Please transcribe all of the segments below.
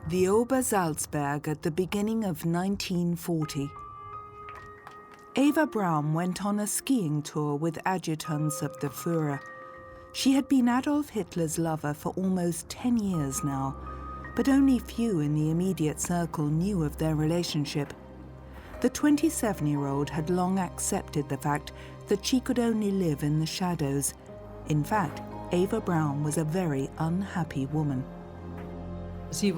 The Obersalzberg at the beginning of 1940. Eva Braun went on a skiing tour with adjutants of the Führer. She had been Adolf Hitler's lover for almost 10 years now, but only few in the immediate circle knew of their relationship. The 27-year-old had long accepted the fact that she could only live in the shadows. In fact, Eva Braun was a very unhappy woman. She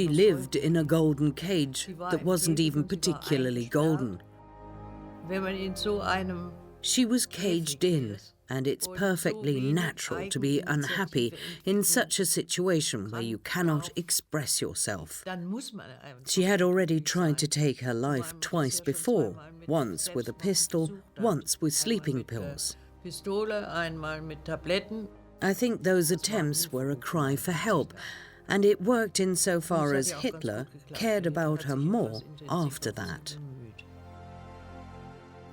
lived in a golden cage that wasn't even particularly golden. She was caged in, and it's perfectly natural to be unhappy in such a situation where you cannot express yourself. She had already tried to take her life twice before, once with a pistol, once with sleeping pills. I think those attempts were a cry for help, and it worked insofar as Hitler cared about her more after that.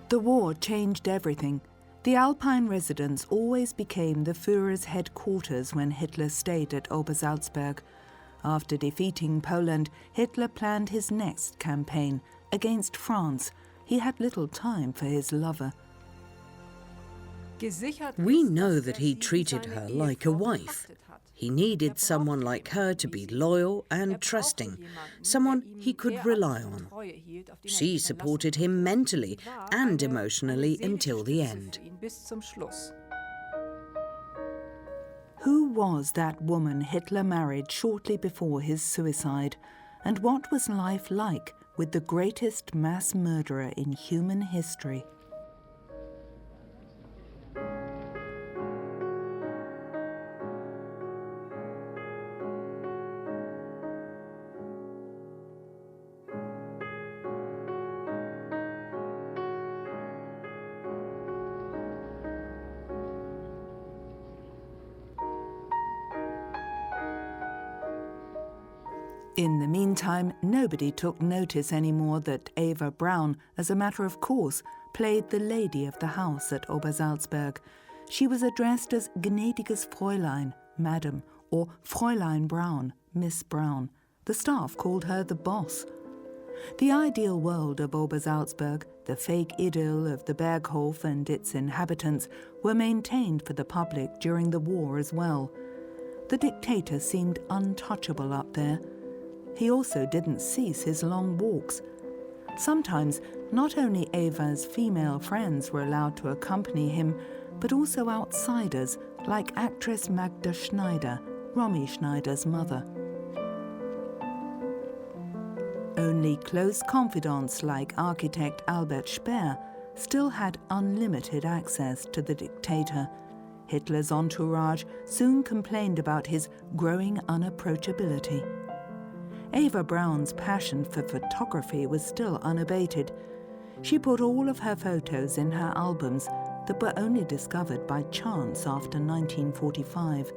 The war changed everything. The Alpine residence always became the Führer's headquarters when Hitler stayed at Obersalzberg. After defeating Poland, Hitler planned his next campaign against France. He had little time for his lover. We know that he treated her like a wife. He needed someone like her to be loyal and trusting, someone he could rely on. She supported him mentally and emotionally until the end. Who was that woman Hitler married shortly before his suicide? And what was life like with the greatest mass murderer in human history? In the meantime, nobody took notice anymore that Eva Braun, as a matter of course, played the lady of the house at Obersalzberg. She was addressed as gnädiges Fräulein, Madam, or Fräulein Braun, Miss Braun. The staff called her the boss. The ideal world of Obersalzberg, the fake idyll of the Berghof and its inhabitants, were maintained for the public during the war as well. The dictator seemed untouchable up there. He also didn't cease his long walks. Sometimes, not only Eva's female friends were allowed to accompany him, but also outsiders like actress Magda Schneider, Romy Schneider's mother. Only close confidants like architect Albert Speer still had unlimited access to the dictator. Hitler's entourage soon complained about his growing unapproachability. Eva Braun's passion for photography was still unabated. She put all of her photos in her albums that were only discovered by chance after 1945.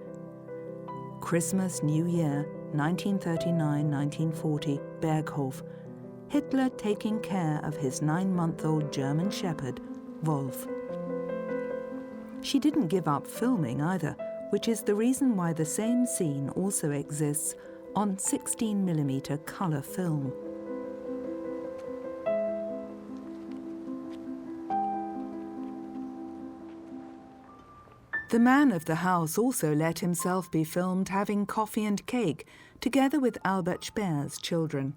Christmas, New Year, 1939-1940, Berghof. Hitler taking care of his 9-month-old German shepherd, Wolf. She didn't give up filming either, which is the reason why the same scene also exists on 16mm colour film. The man of the house also let himself be filmed having coffee and cake, together with Albert Speer's children.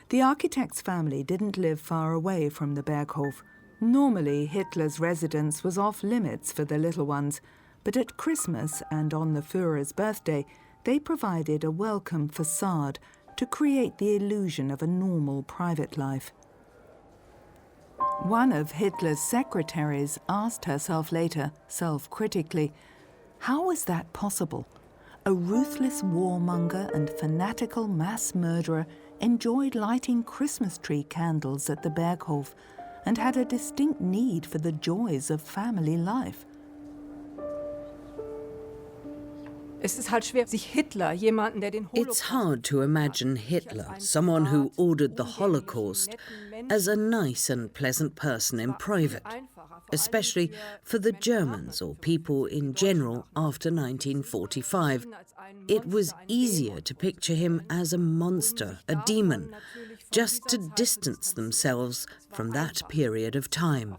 The architect's family didn't live far away from the Berghof. Normally, Hitler's residence was off limits for the little ones, but at Christmas and on the Führer's birthday, they provided a welcome facade to create the illusion of a normal private life. One of Hitler's secretaries asked herself later, self-critically, how was that possible? A ruthless warmonger and fanatical mass murderer enjoyed lighting Christmas tree candles at the Berghof and had a distinct need for the joys of family life. It's hard to imagine Hitler, someone who ordered the Holocaust, as a nice and pleasant person in private. especially for the Germans or people in general after 1945. It was easier to picture him as a monster, a demon, just to distance themselves from that period of time.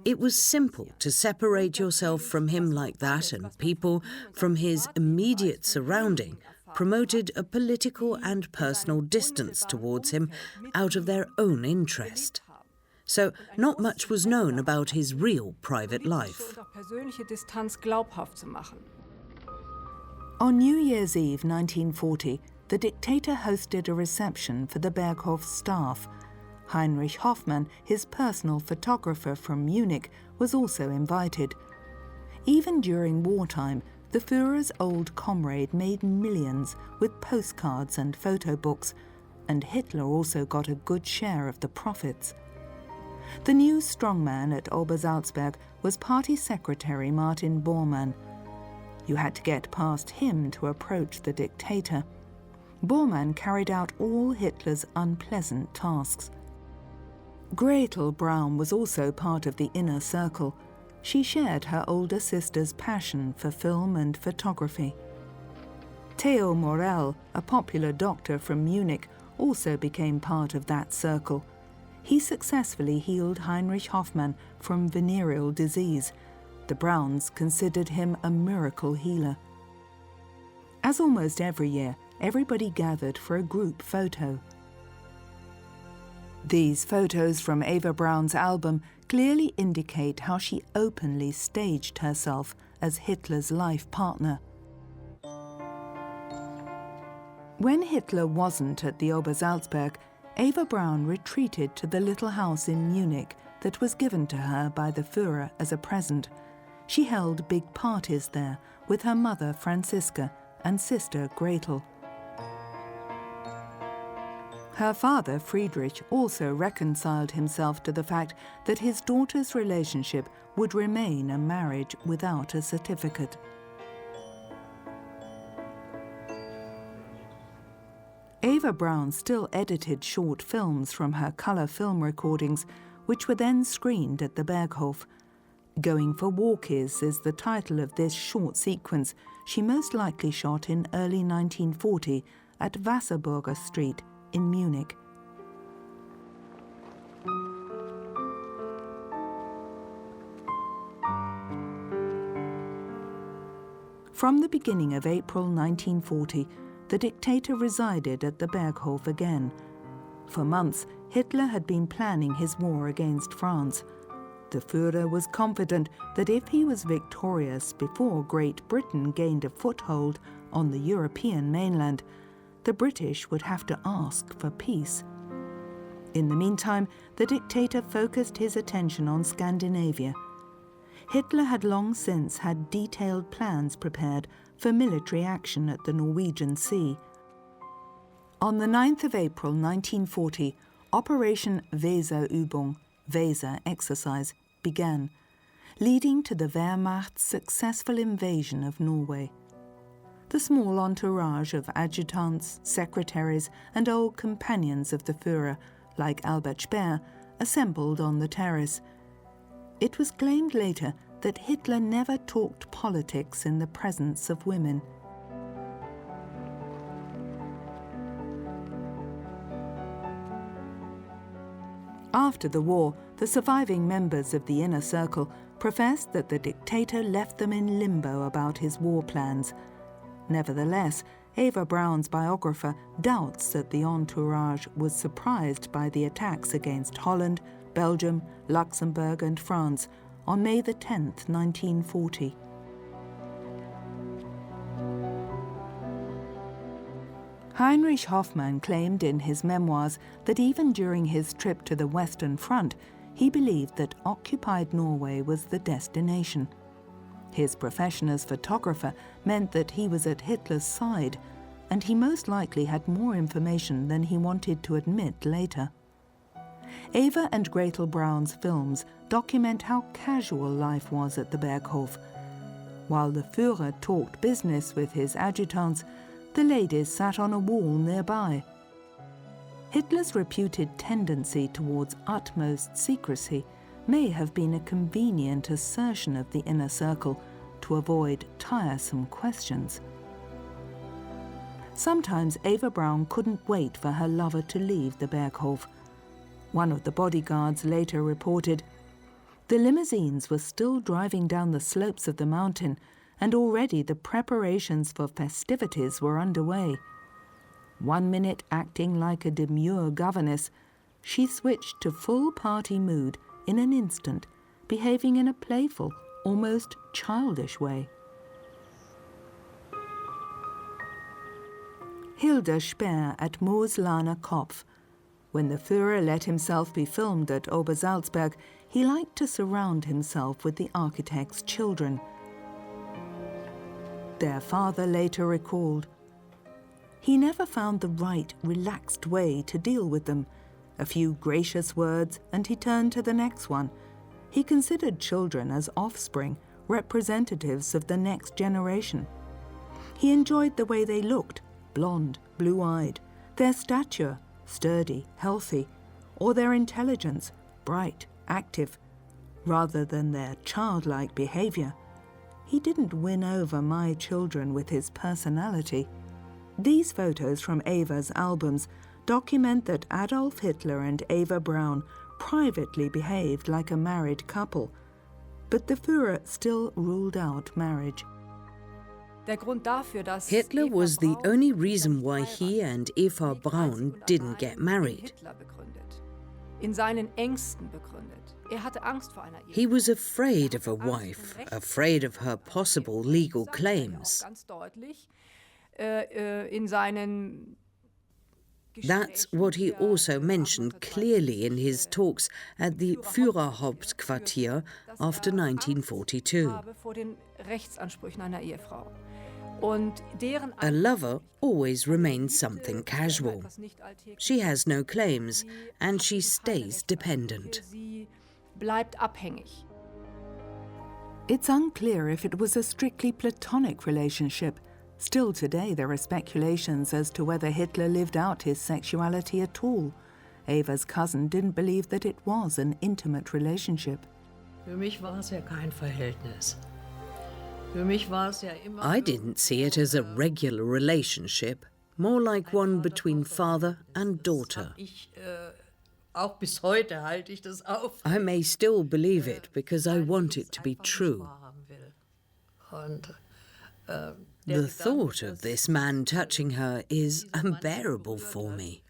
It was simple to separate yourself from him like that, and people from his immediate surrounding promoted a political and personal distance towards him out of their own interest. So not much was known about his real private life. On New Year's Eve 1940, the dictator hosted a reception for the Berghof staff. Heinrich Hoffmann, his personal photographer from Munich, was also invited. Even during wartime, the Führer's old comrade made millions with postcards and photo books, and Hitler also got a good share of the profits. The new strongman at Obersalzberg was party secretary Martin Bormann. You had to get past him to approach the dictator. Bormann carried out all Hitler's unpleasant tasks. Gretel Braun was also part of the inner circle. She shared her older sister's passion for film and photography. Theo Morell, a popular doctor from Munich, also became part of that circle. He successfully healed Heinrich Hoffmann from venereal disease. The Brauns considered him a miracle healer. As almost every year, everybody gathered for a group photo. These photos from Eva Braun's album clearly indicate how she openly staged herself as Hitler's life partner. When Hitler wasn't at the Obersalzberg, Eva Braun retreated to the little house in Munich that was given to her by the Führer as a present. She held big parties there with her mother Franziska and sister Gretel. Her father, Friedrich, also reconciled himself to the fact that his daughter's relationship would remain a marriage without a certificate. Eva Braun still edited short films from her colour film recordings, which were then screened at the Berghof. Going for Walkies is the title of this short sequence she most likely shot in early 1940 at Wasserburger Street in Munich. From the beginning of April 1940, the dictator resided at the Berghof again. For months, Hitler had been planning his war against France. The Führer was confident that if he was victorious before Great Britain gained a foothold on the European mainland, the British would have to ask for peace. In the meantime, the dictator focused his attention on Scandinavia. Hitler had long since had detailed plans prepared for military action at the Norwegian Sea. On the 9th of April 1940, Operation Weserübung, Weser exercise, began, leading to the Wehrmacht's successful invasion of Norway. The small entourage of adjutants, secretaries, and old companions of the Führer, like Albert Speer, assembled on the terrace. It was claimed later that Hitler never talked politics in the presence of women. After the war, the surviving members of the inner circle professed that the dictator left them in limbo about his war plans. Nevertheless, Eva Braun's biographer doubts that the entourage was surprised by the attacks against Holland, Belgium, Luxembourg and France on May the 10th, 1940. Heinrich Hoffmann claimed in his memoirs that even during his trip to the Western Front, he believed that occupied Norway was the destination. His profession as photographer meant that he was at Hitler's side, and he most likely had more information than he wanted to admit later. Eva and Gretel Braun's films document how casual life was at the Berghof. While the Führer talked business with his adjutants, the ladies sat on a wall nearby. Hitler's reputed tendency towards utmost secrecy may have been a convenient assertion of the inner circle to avoid tiresome questions. Sometimes Eva Braun couldn't wait for her lover to leave the Berghof. One of the bodyguards later reported, "The limousines were still driving down the slopes of the mountain, and already the preparations for festivities were underway. 1 minute acting like a demure governess, she switched to full party mood in an instant, behaving in a playful, almost childish way." Hilda Speer at Mooslaner Kopf. When the Führer let himself be filmed at Obersalzberg, he liked to surround himself with the architect's children. Their father later recalled, "He never found the right, relaxed way to deal with them. A few gracious words, and he turned to the next one. He considered children as offspring, representatives of the next generation. He enjoyed the way they looked, blond, blue-eyed, their stature, sturdy, healthy, or their intelligence, bright, active, rather than their childlike behavior. He didn't win over my children with his personality." These photos from Eva's albums document that Adolf Hitler and Eva Braun privately behaved like a married couple, but the Führer still ruled out marriage. Hitler was the only reason why he and Eva Braun didn't get married. He was afraid of a wife, afraid of her possible legal claims. That's what he also mentioned clearly in his talks at the Führerhauptquartier after 1942. A lover always remains something casual. She has no claims, and she stays dependent. It's unclear if it was a strictly platonic relationship. Still today there are speculations as to whether Hitler lived out his sexuality at all. Eva's cousin didn't believe that it was an intimate relationship. Für mich war es ja kein Verhältnis. I didn't see it as a regular relationship, more like one between father and daughter. I may still believe it because I want it to be true. The thought of this man touching her is unbearable for me.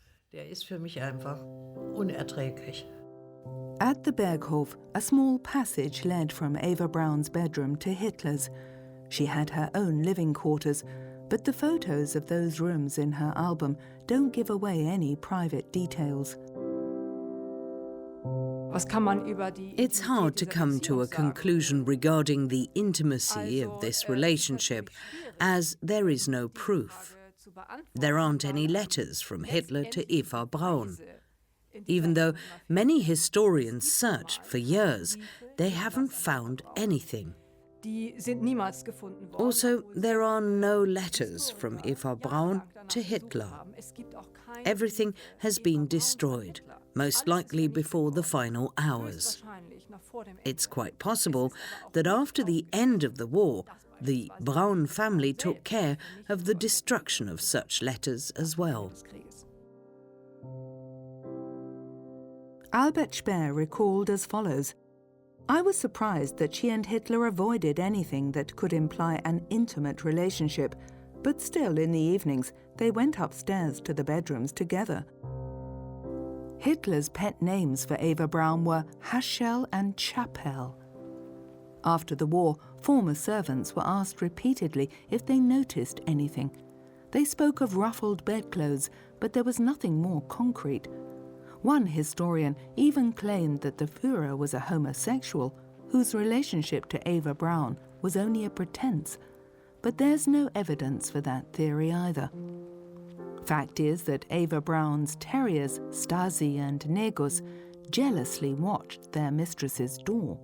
At the Berghof, a small passage led from Eva Braun's bedroom to Hitler's. She had her own living quarters, but the photos of those rooms in her album don't give away any private details. It's hard to come to a conclusion regarding the intimacy of this relationship, as there is no proof. There aren't any letters from Hitler to Eva Braun. Even though many historians searched for years, they haven't found anything. Also, there are no letters from Eva Braun to Hitler. Everything has been destroyed, most likely before the final hours. It's quite possible that after the end of the war, the Braun family took care of the destruction of such letters as well. Albert Speer recalled as follows, "I was surprised that she and Hitler avoided anything that could imply an intimate relationship, but still in the evenings they went upstairs to the bedrooms together." Hitler's pet names for Eva Braun were Haschel and Chapelle. After the war, former servants were asked repeatedly if they noticed anything. They spoke of ruffled bedclothes, but there was nothing more concrete. One historian even claimed that the Führer was a homosexual whose relationship to Eva Braun was only a pretense, but there's no evidence for that theory either. Fact is that Eva Braun's terriers, Stasi and Negus, jealously watched their mistress's door.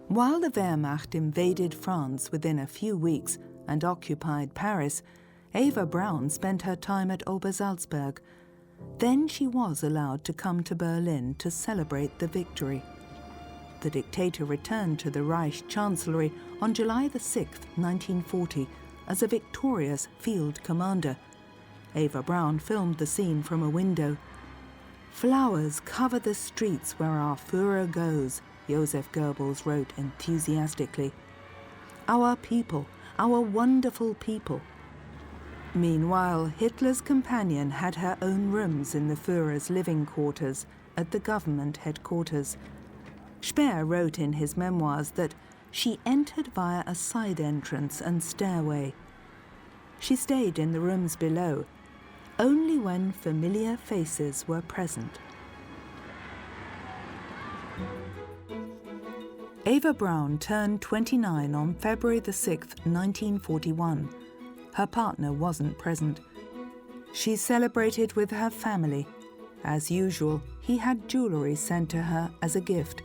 While the Wehrmacht invaded France within a few weeks and occupied Paris, Eva Braun spent her time at Obersalzberg. Then she was allowed to come to Berlin to celebrate the victory. The dictator returned to the Reich Chancellery on July the 6th, 1940, as a victorious field commander. Eva Braun filmed the scene from a window. "Flowers cover the streets where our Führer goes," Joseph Goebbels wrote enthusiastically. "Our people, our wonderful people." Meanwhile, Hitler's companion had her own rooms in the Führer's living quarters at the government headquarters. Speer wrote in his memoirs that she entered via a side entrance and stairway. She stayed in the rooms below, only when familiar faces were present. Eva Braun turned 29 on February the 6th, 1941. Her partner wasn't present. She celebrated with her family. As usual, he had jewelry sent to her as a gift.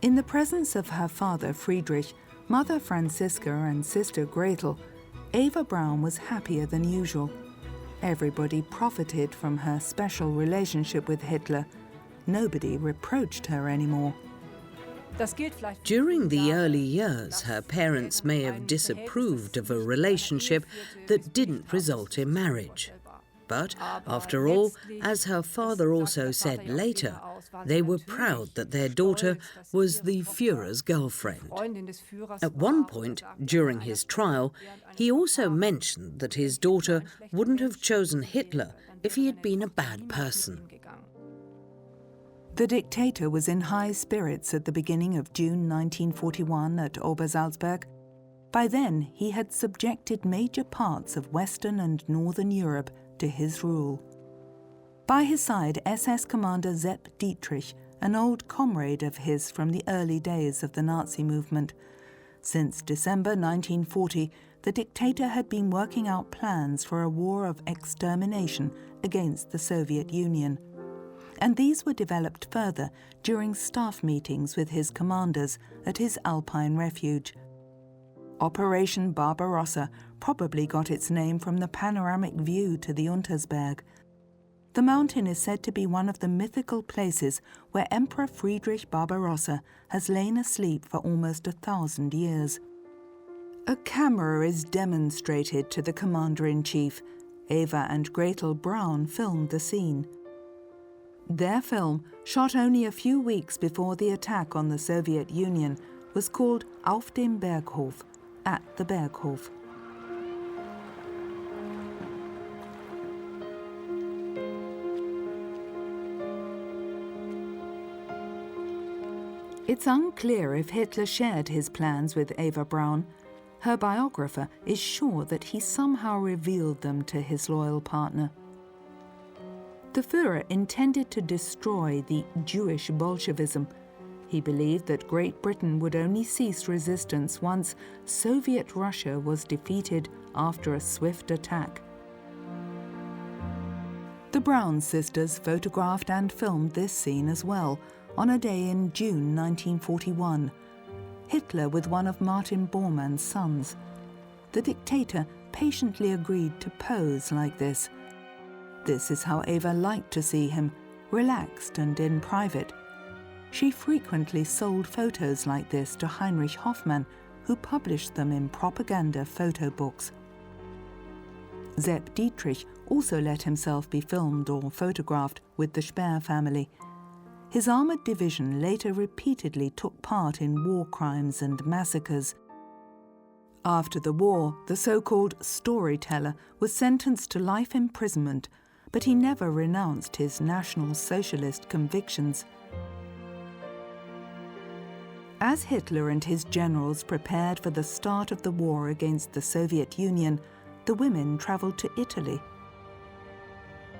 In the presence of her father Friedrich, mother Franziska and sister Gretel, Eva Braun was happier than usual. Everybody profited from her special relationship with Hitler. Nobody reproached her anymore. During the early years, her parents may have disapproved of a relationship that didn't result in marriage. But, after all, as her father also said later, they were proud that their daughter was the Führer's girlfriend. At one point, during his trial, he also mentioned that his daughter wouldn't have chosen Hitler if he had been a bad person. The dictator was in high spirits at the beginning of June 1941 at Obersalzberg. By then, he had subjected major parts of Western and Northern Europe to his rule. By his side, SS Commander Sepp Dietrich, an old comrade of his from the early days of the Nazi movement. Since December 1940, the dictator had been working out plans for a war of extermination against the Soviet Union. And these were developed further during staff meetings with his commanders at his Alpine refuge. Operation Barbarossa probably got its name from the panoramic view to the Untersberg. The mountain is said to be one of the mythical places where Emperor Friedrich Barbarossa has lain asleep for almost 1,000 years. A camera is demonstrated to the commander-in-chief. Eva and Gretel Braun filmed the scene. Their film, shot only a few weeks before the attack on the Soviet Union, was called Auf dem Berghof, at the Berghof. It's unclear if Hitler shared his plans with Eva Braun. Her biographer is sure that he somehow revealed them to his loyal partner. The Führer intended to destroy the Jewish Bolshevism. He believed that Great Britain would only cease resistance once Soviet Russia was defeated after a swift attack. The Braun sisters photographed and filmed this scene as well, on a day in June 1941. Hitler with one of Martin Bormann's sons. The dictator patiently agreed to pose like this. This is how Eva liked to see him, relaxed and in private. She frequently sold photos like this to Heinrich Hoffmann, who published them in propaganda photo books. Sepp Dietrich also let himself be filmed or photographed with the Speer family. His armoured division later repeatedly took part in war crimes and massacres. After the war, the so-called storyteller was sentenced to life imprisonment, but he never renounced his National Socialist convictions. As Hitler and his generals prepared for the start of the war against the Soviet Union, the women travelled to Italy.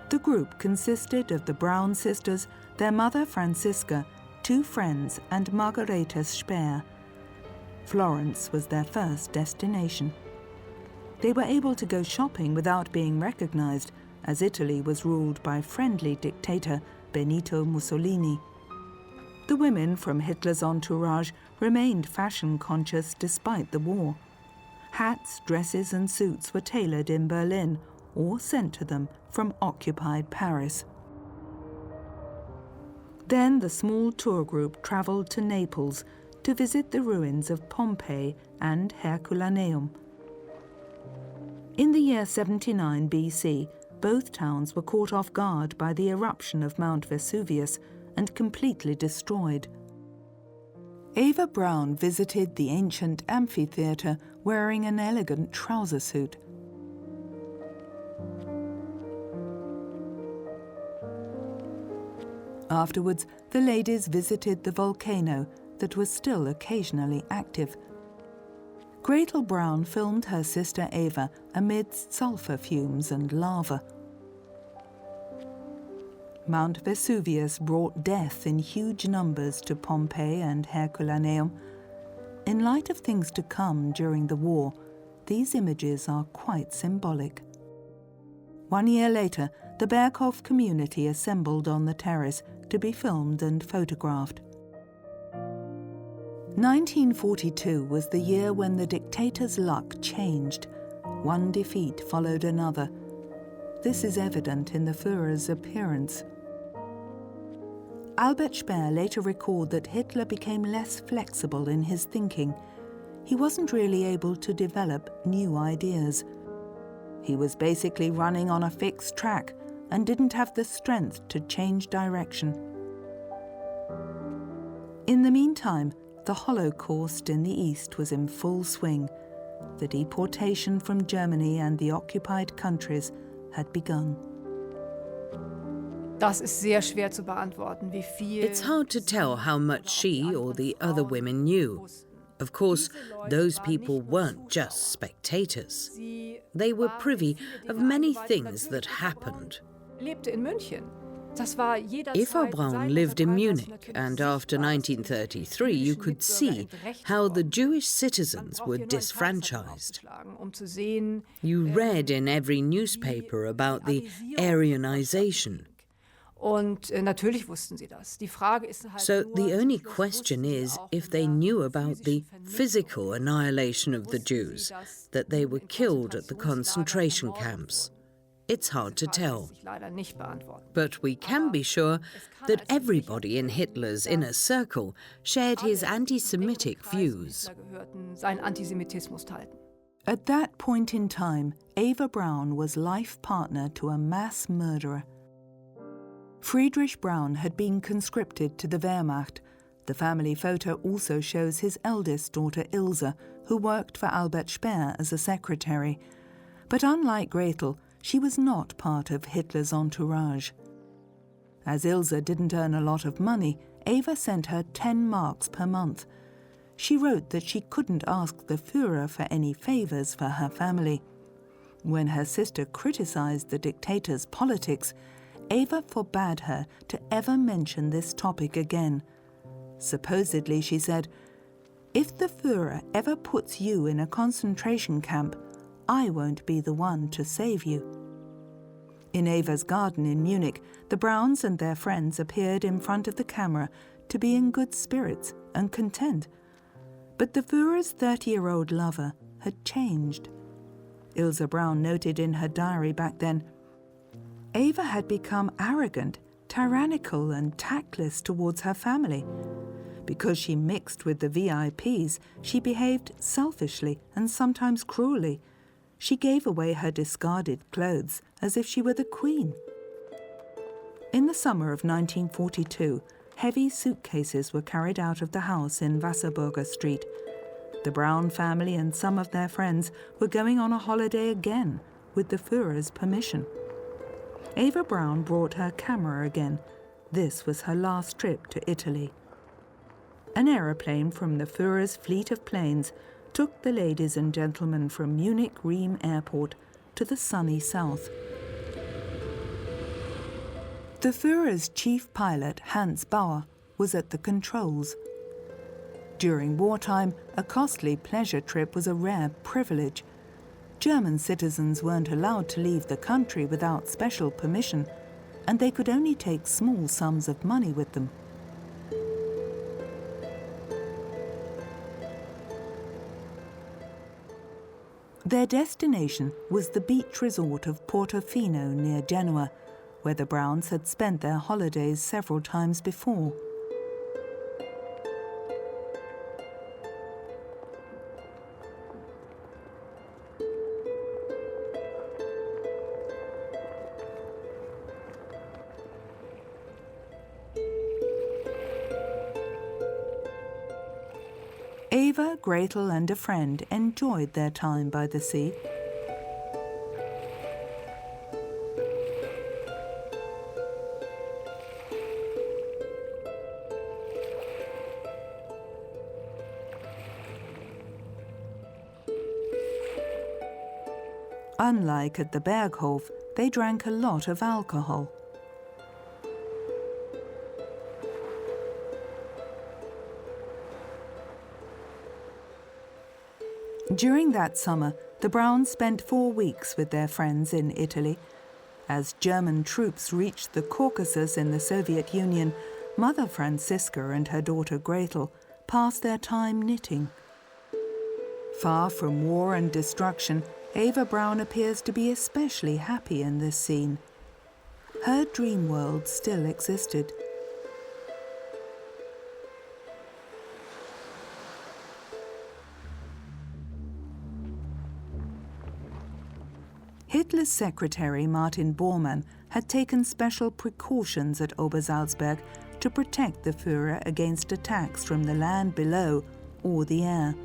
The group consisted of the Braun sisters, their mother Franziska, 2 friends, and Margareta Speer. Florence was their first destination. They were able to go shopping without being recognized, as Italy was ruled by friendly dictator Benito Mussolini. The women from Hitler's entourage remained fashion-conscious despite the war. Hats, dresses and suits were tailored in Berlin or sent to them from occupied Paris. Then the small tour group travelled to Naples to visit the ruins of Pompeii and Herculaneum. In the year 79 BC, both towns were caught off guard by the eruption of Mount Vesuvius and completely destroyed. Eva Braun visited the ancient amphitheatre wearing an elegant trouser suit. Afterwards, the ladies visited the volcano that was still occasionally active. Gretel Braun filmed her sister Eva amidst sulfur fumes and lava. Mount Vesuvius brought death in huge numbers to Pompeii and Herculaneum. In light of things to come during the war, these images are quite symbolic. 1 year later, the Berghof community assembled on the terrace to be filmed and photographed. 1942 was the year when the dictator's luck changed. One defeat followed another. This is evident in the Führer's appearance. Albert Speer later recalled that Hitler became less flexible in his thinking. He wasn't really able to develop new ideas. He was basically running on a fixed track and didn't have the strength to change direction. In the meantime, the Holocaust in the East was in full swing. The deportation from Germany and the occupied countries had begun. It's hard to tell how much she or the other women knew. Of course, those people weren't just spectators. They were privy of many things that happened. Eva Braun lived in Munich, and after 1933 you could see how the Jewish citizens were disfranchised. You read in every newspaper about the Aryanization. So the only question is if they knew about the physical annihilation of the Jews, that they were killed at the concentration camps. It's hard to tell. But we can be sure that everybody in Hitler's inner circle shared his anti-Semitic views. At that point in time, Eva Braun was life partner to a mass murderer. Friedrich Braun had been conscripted to the Wehrmacht. The family photo also shows his eldest daughter Ilse, who worked for Albert Speer as a secretary. But unlike Gretel, she was not part of Hitler's entourage. As Ilse didn't earn a lot of money, Eva sent her 10 marks per month. She wrote that she couldn't ask the Führer for any favors for her family. When her sister criticized the dictator's politics, Eva forbade her to ever mention this topic again. Supposedly, she said, "If the Führer ever puts you in a concentration camp, I won't be the one to save you." In Eva's garden in Munich, the Brauns and their friends appeared in front of the camera to be in good spirits and content. But the Führer's 30-year-old lover had changed. Ilse Braun noted in her diary back then, Eva had become arrogant, tyrannical and tactless towards her family. Because she mixed with the VIPs, she behaved selfishly and sometimes cruelly. She gave away her discarded clothes as if she were the queen. In the summer of 1942, heavy suitcases were carried out of the house in Wasserburger Street. The Braun family and some of their friends were going on a holiday again, with the Führer's permission. Eva Braun brought her camera again. This was her last trip to Italy. An aeroplane from the Führer's fleet of planes took the ladies and gentlemen from Munich Riem Airport to the sunny south. The Führer's chief pilot, Hans Bauer, was at the controls. During wartime, a costly pleasure trip was a rare privilege. German citizens weren't allowed to leave the country without special permission, and they could only take small sums of money with them. Their destination was the beach resort of Portofino near Genoa, where the Browns had spent their holidays several times before. Eva, Gretel and a friend enjoyed their time by the sea. Unlike at the Berghof, they drank a lot of alcohol. During that summer, the Browns spent 4 weeks with their friends in Italy. As German troops reached the Caucasus in the Soviet Union, Mother Franziska and her daughter Gretel passed their time knitting. Far from war and destruction, Eva Braun appears to be especially happy in this scene. Her dream world still existed. Hitler's secretary Martin Bormann had taken special precautions at Obersalzberg to protect the Führer against attacks from the land below or the air.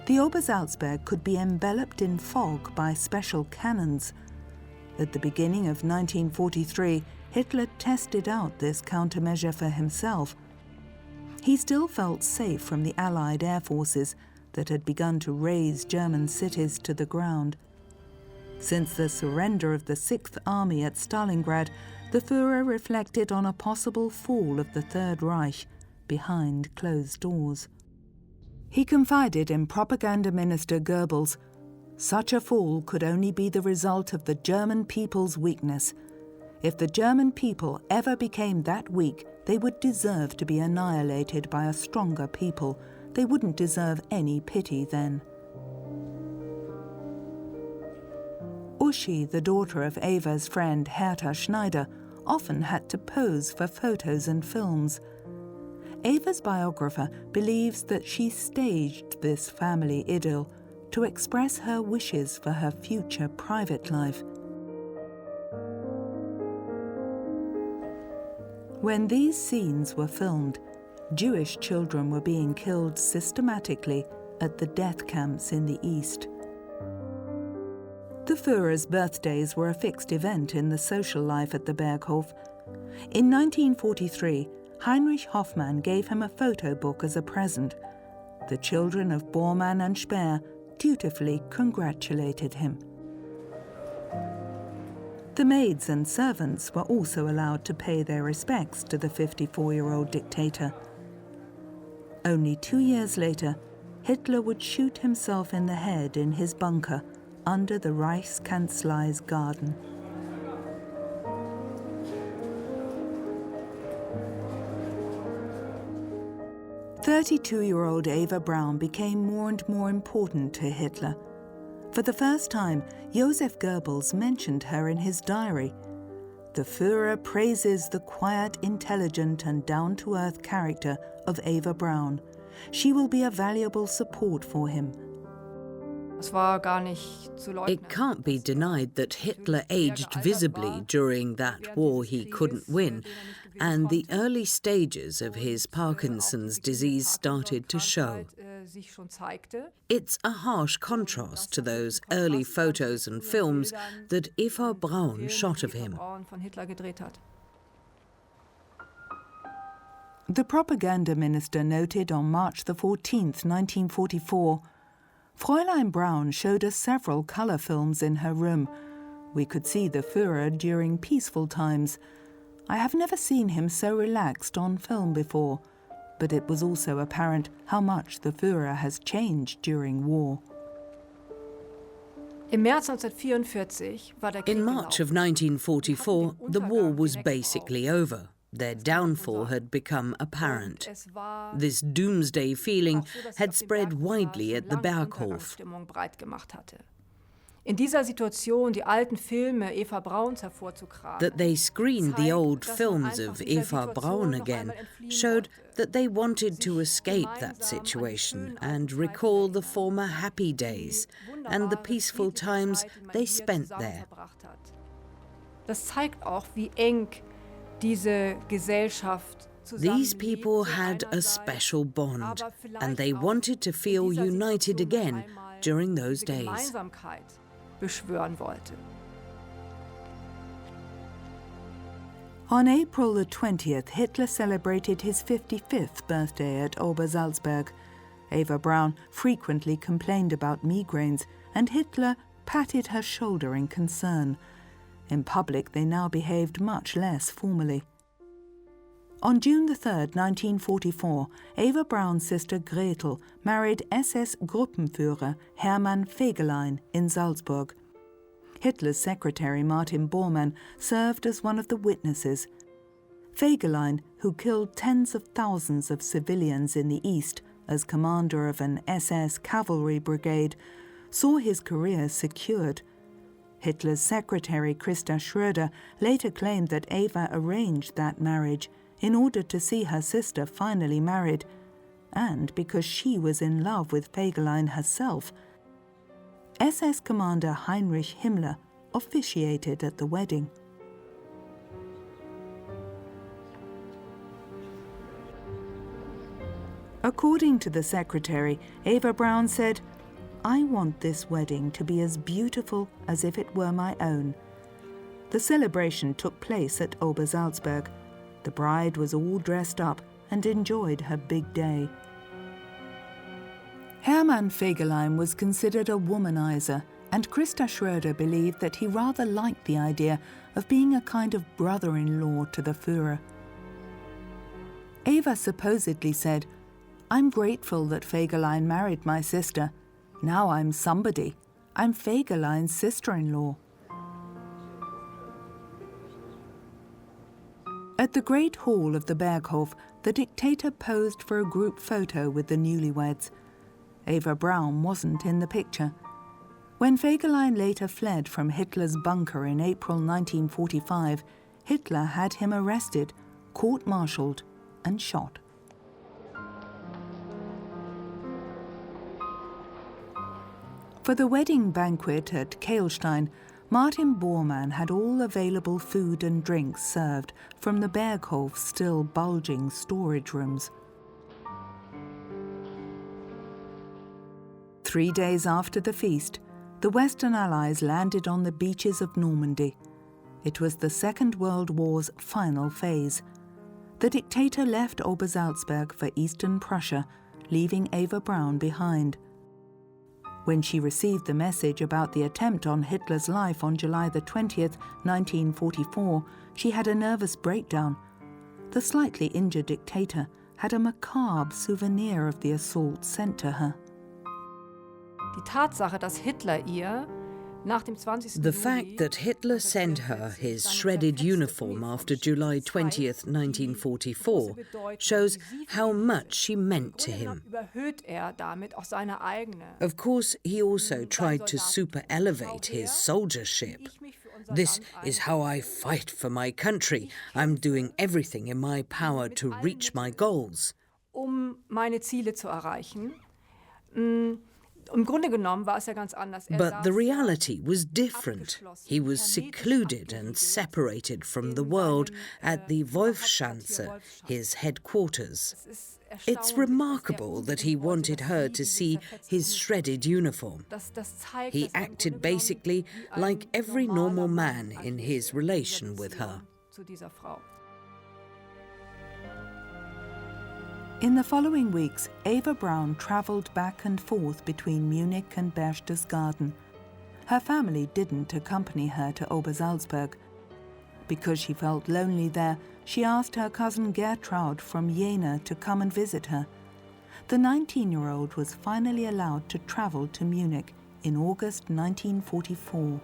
The Obersalzberg could be enveloped in fog by special cannons. At the beginning of 1943, Hitler tested out this countermeasure for himself. He still felt safe from the Allied air forces that had begun to raze German cities to the ground. Since the surrender of the Sixth Army at Stalingrad, the Führer reflected on a possible fall of the Third Reich behind closed doors. He confided in propaganda minister Goebbels, "Such a fall could only be the result of the German people's weakness. If the German people ever became that weak, they would deserve to be annihilated by a stronger people. They wouldn't deserve any pity then." Uschi, the daughter of Eva's friend Hertha Schneider, often had to pose for photos and films. Eva's biographer believes that she staged this family idyll to express her wishes for her future private life. When these scenes were filmed, Jewish children were being killed systematically at the death camps in the East. The Führer's birthdays were a fixed event in the social life at the Berghof. In 1943, Heinrich Hoffmann gave him a photo book as a present. The children of Bormann and Speer dutifully congratulated him. The maids and servants were also allowed to pay their respects to the 54-year-old dictator. Only 2 years later, Hitler would shoot himself in the head in his bunker under the Reich Chancellery's garden. "32-year-old Eva Braun became more and more important to Hitler. For the first time, Joseph Goebbels mentioned her in his diary. The Führer praises the quiet, intelligent and down-to-earth character of Eva Braun. She will be a valuable support for him." It can't be denied that Hitler aged visibly during that war he couldn't win, and the early stages of his Parkinson's disease started to show. It's a harsh contrast to those early photos and films that Eva Braun shot of him. The propaganda minister noted on March 14, 1944, "Fräulein Braun showed us several colour films in her room. We could see the Führer during peaceful times. I have never seen him so relaxed on film before, but it was also apparent how much the Führer has changed during war." In March of 1944, the war was basically over. Their downfall had become apparent. This doomsday feeling had spread widely at the Berghof. In dieser Situation die alten Filme Eva Brauns hervorzukramen. That they screened the old films of Eva Braun again showed that they wanted to escape that situation and recall the former happy days and the peaceful times they spent there. Das zeigt auch, wie eng diese Gesellschaft zusammenlebt. These people had a special bond, and they wanted to feel united again during those days. Beschwören wollte. On April the 20th, Hitler celebrated his 55th birthday at Obersalzberg. Eva Braun frequently complained about migraines, and Hitler patted her shoulder in concern. In public, they now behaved much less formally. On June the 3rd, 1944, Eva Braun's sister Gretel married SS Gruppenführer Hermann Fegelein in Salzburg. Hitler's secretary Martin Bormann served as one of the witnesses. Fegelein, who killed tens of thousands of civilians in the East as commander of an SS cavalry brigade, saw his career secured. Hitler's secretary Christa Schröder later claimed that Eva arranged that marriage in order to see her sister finally married, and because she was in love with Fegelein herself. SS Commander Heinrich Himmler officiated at the wedding. According to the secretary, Eva Braun said, "I want this wedding to be as beautiful as if it were my own." The celebration took place at Obersalzberg. The bride was all dressed up and enjoyed her big day. Hermann Fegelein was considered a womanizer, and Christa Schröder believed that he rather liked the idea of being a kind of brother-in-law to the Führer. Eva supposedly said, "I'm grateful that Fegelein married my sister. Now I'm somebody. I'm Fegelein's sister-in-law." At the Great Hall of the Berghof, the dictator posed for a group photo with the newlyweds. Eva Braun wasn't in the picture. When Fegelein later fled from Hitler's bunker in April 1945, Hitler had him arrested, court-martialed, and shot. For the wedding banquet at Kehlstein, Martin Bormann had all available food and drinks served from the Berghof's still bulging storage rooms. 3 days after the feast, the Western Allies landed on the beaches of Normandy. It was the Second World War's final phase. The dictator left Obersalzberg for Eastern Prussia, leaving Eva Braun behind. When she received the message about the attempt on Hitler's life on July the 20th, 1944, she had a nervous breakdown. The slightly injured dictator had a macabre souvenir of the assault sent to her. Die Tatsache, dass Hitler ihr nach dem 20. The fact that Hitler sent her his shredded uniform after July 20th, 1944, shows how much she meant to him. Of course, he also tried to super-elevate his soldiership. "This is how I fight for my country. I'm doing everything in my power to reach my goals." Meine Ziele zu erreichen. Im Grunde genommen war es ja ganz anders. But the reality was different. He was secluded and separated from the world at the Wolfschanze, his headquarters. It's remarkable that he wanted her to see his shredded uniform. He acted basically like every normal man in his relation with her. In the following weeks, Eva Braun travelled back and forth between Munich and Berchtesgaden. Her family didn't accompany her to Obersalzberg. Because she felt lonely there, she asked her cousin Gertraud from Jena to come and visit her. The 19-year-old was finally allowed to travel to Munich in August 1944.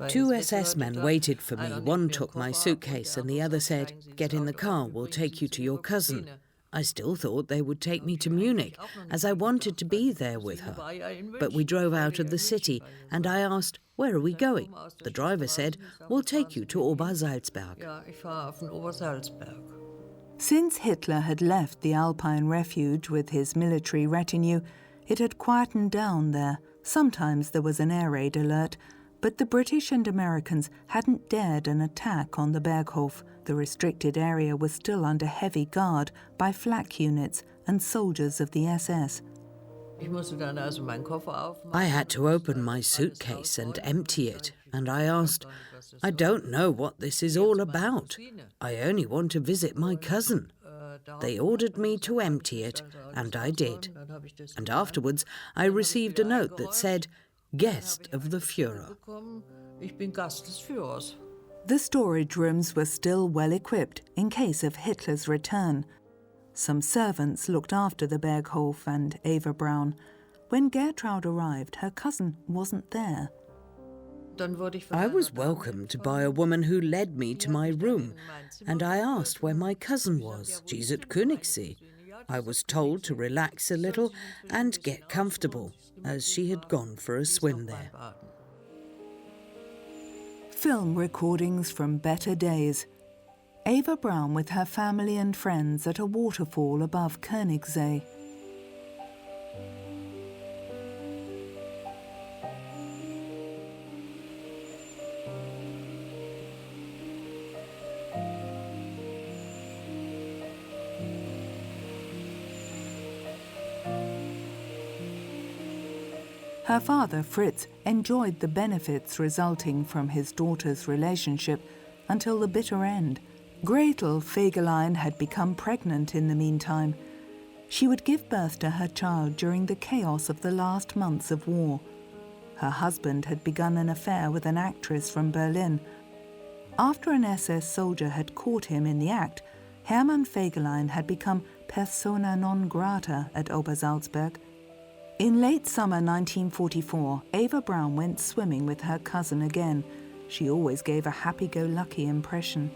Two SS men waited for me. One took my suitcase and the other said, "Get in the car, we'll take you to your cousin." I still thought they would take me to Munich, as I wanted to be there with her. But we drove out of the city, and I asked, "Where are we going?" The driver said, "We'll take you to Obersalzberg." Since Hitler had left the Alpine refuge with his military retinue, it had quietened down there. Sometimes there was an air raid alert, but the British and Americans hadn't dared an attack on the Berghof. The restricted area was still under heavy guard by flak units and soldiers of the SS. I had to open my suitcase and empty it, and I asked, "I don't know what this is all about. I only want to visit my cousin." They ordered me to empty it, and I did. And afterwards, I received a note that said, "Guest of the Führer." The storage rooms were still well equipped in case of Hitler's return. Some servants looked after the Berghof and Eva Braun. When Gertraud arrived, her cousin wasn't there. I was welcomed by a woman who led me to my room, and I asked where my cousin was. "She's at Königssee." I was told to relax a little and get comfortable, as she had gone for a swim there. Film recordings from better days. Eva Braun with her family and friends at a waterfall above Königssee. Her father, Fritz, enjoyed the benefits resulting from his daughter's relationship until the bitter end. Gretel Fegelein had become pregnant in the meantime. She would give birth to her child during the chaos of the last months of war. Her husband had begun an affair with an actress from Berlin. After an SS soldier had caught him in the act, Hermann Fegelein had become persona non grata at Obersalzberg. In late summer 1944, Eva Braun went swimming with her cousin again. She always gave a happy-go-lucky impression.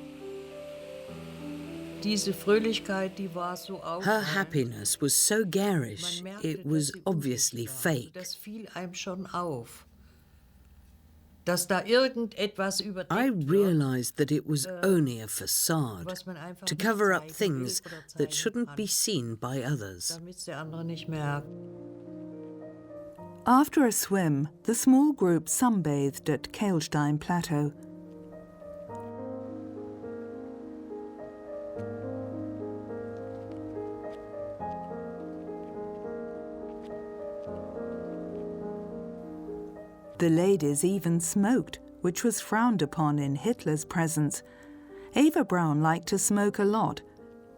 Her happiness was so garish, it was obviously fake. I realized that it was only a facade, to cover up things that shouldn't be seen by others. After a swim, the small group sunbathed at Kehlstein Plateau. The ladies even smoked, which was frowned upon in Hitler's presence. Eva Braun liked to smoke a lot.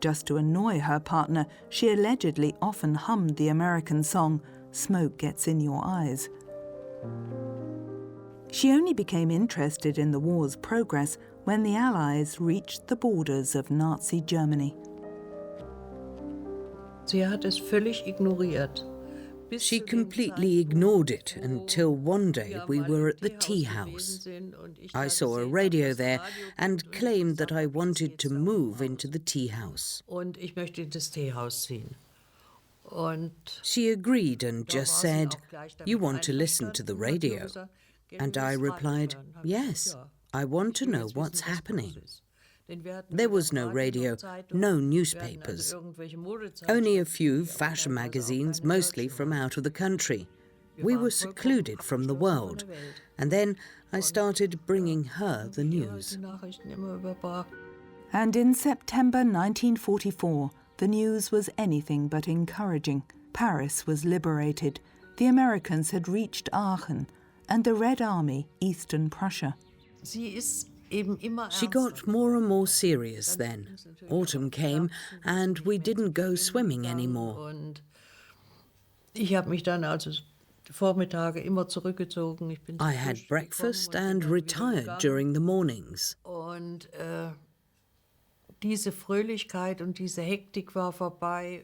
Just to annoy her partner, she allegedly often hummed the American song, "Smoke Gets in Your Eyes." She only became interested in the war's progress when the Allies reached the borders of Nazi Germany. She completely ignored it until one day we were at the tea house. I saw a radio there and claimed that I wanted to move into the tea house. She agreed and just said, "You want to listen to the radio?" And I replied, "Yes, I want to know what's happening." There was no radio, no newspapers, only a few fashion magazines, mostly from out of the country. We were secluded from the world, and then I started bringing her the news. And in September 1944, the news was anything but encouraging. Paris was liberated, the Americans had reached Aachen, and the Red Army, Eastern Prussia. She got more and more serious then. Autumn came, and we didn't go swimming anymore. I had breakfast and retired during the mornings.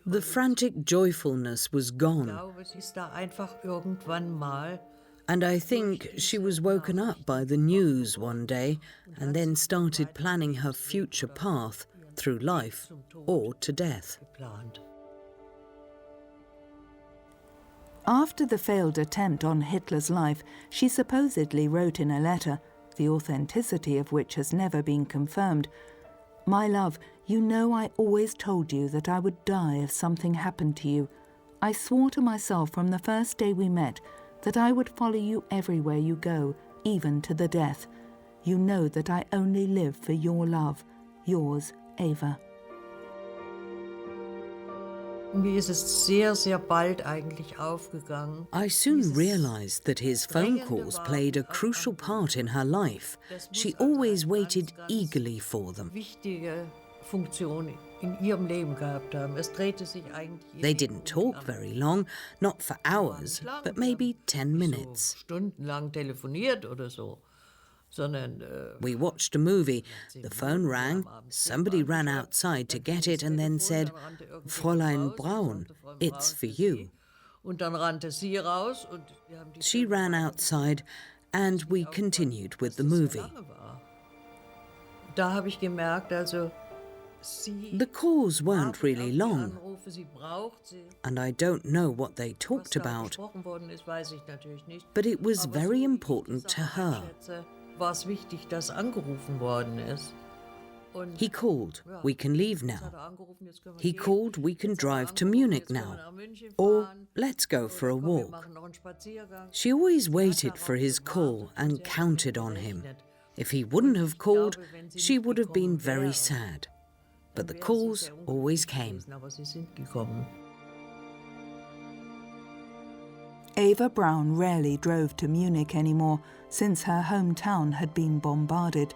The frantic joyfulness was gone. And I think she was woken up by the news one day and then started planning her future path through life or to death. After the failed attempt on Hitler's life, she supposedly wrote in a letter, the authenticity of which has never been confirmed, "My love, you know I always told you that I would die if something happened to you. I swore to myself from the first day we met that I would follow you everywhere you go, even to the death. You know that I only live for your love. Yours, Eva." I soon realized that his phone calls played a crucial part in her life. She always waited eagerly for them. They didn't talk very long, not for hours, but maybe 10 minutes. We watched a movie. The phone rang, somebody ran outside to get it and then said, "Fräulein Braun, it's for you." She ran outside and we continued with the movie. The calls weren't really long, and I don't know what they talked about, but it was very important to her. He called, "We can leave now." He called, "We can drive to Munich now," or "Let's go for a walk." She always waited for his call and counted on him. If he wouldn't have called, she would have been very sad. But the calls always came. Eva Braun rarely drove to Munich anymore since her hometown had been bombarded.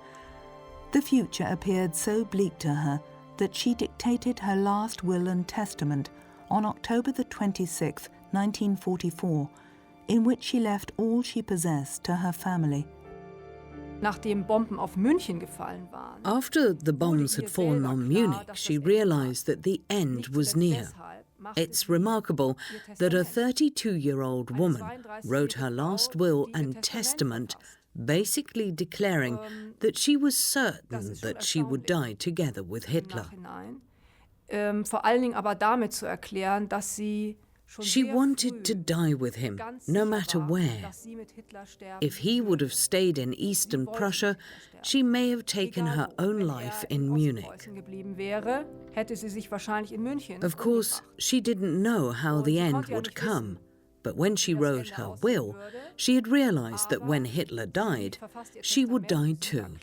The future appeared so bleak to her that she dictated her last will and testament on October the 26th, 1944, in which she left all she possessed to her family. Nachdem Bomben auf München gefallen waren, After the bombs had fallen on Munich, she realized that the end was near. It's remarkable that a 32-year-old woman wrote her last will and testament basically declaring that she was certain that she would die together with Hitler. Vor allen Dingen aber damit zu erklären, dass sie She wanted to die with him, no matter where. If he would have stayed in Eastern Prussia, she may have taken her own life in Munich. Of course, she didn't know how the end would come, but when she wrote her will, she had realized that when Hitler died, she would die too.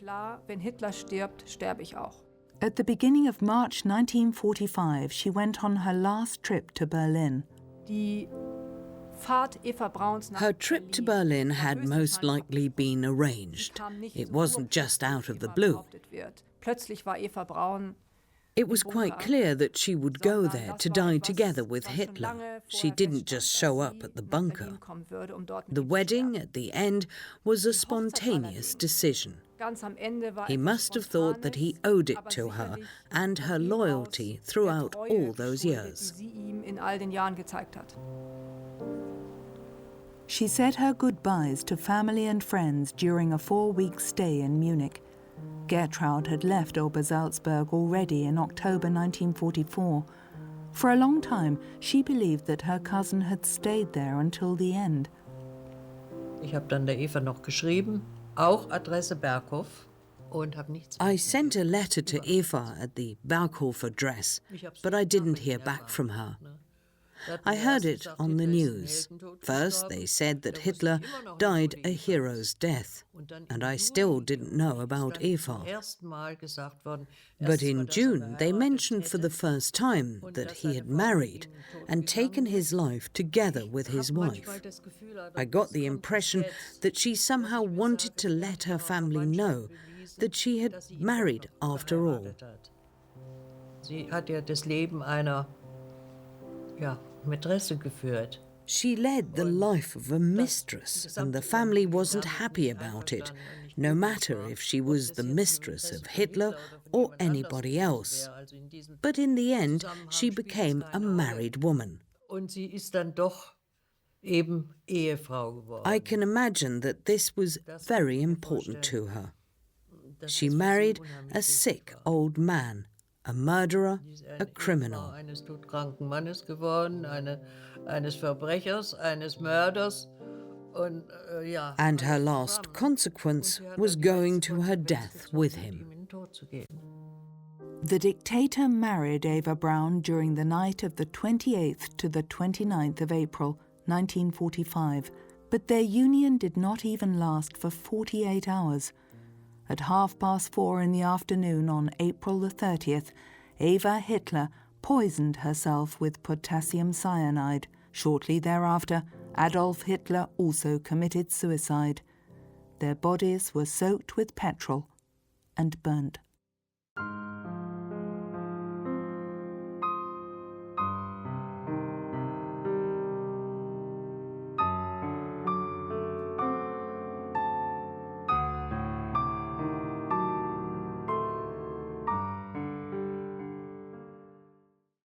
At the beginning of March 1945, she went on her last trip to Berlin. Her trip to Berlin had most likely been arranged. It wasn't just out of the blue. It was quite clear that she would go there to die together with Hitler. She didn't just show up at the bunker. The wedding at the end was a spontaneous decision. He must have thought that he owed it to her and her loyalty throughout all those years. She said her goodbyes to family and friends during a 4-week stay in Munich. Gertraud had left Obersalzberg already in October 1944. For a long time, she believed that her cousin had stayed there until the end. Ich habe dann der Eva noch geschrieben, auch Adresse Berghof, und habe nichts. I sent a letter to Eva at the Berghof address, but I didn't hear back from her. I heard it on the news. First, they said that Hitler died a hero's death, and I still didn't know about Eva. But in June, they mentioned for the first time that he had married and taken his life together with his wife. I got the impression that she somehow wanted to let her family know that she had married after all. Sie hat ja das Leben einer Mätresse geführt. She led the life of a mistress, and the family wasn't happy about it, no matter if she was the mistress of Hitler or anybody else. But in the end, she became a married woman. Und sie ist dann doch eben Ehefrau geworden. I can imagine that this was very important to her. She married a sick old man, a murderer, a criminal. Eines todkranken Mannes geworden, eines Verbrechers, eines Mörders. And her last consequence was going to her death with him. The dictator married Eva Braun during the night of the 28th to the 29th of April, 1945, but their union did not even last for 48 hours. At 4:30 in the afternoon on April the 30th, Eva Hitler poisoned herself with potassium cyanide. Shortly thereafter, Adolf Hitler also committed suicide. Their bodies were soaked with petrol and burnt.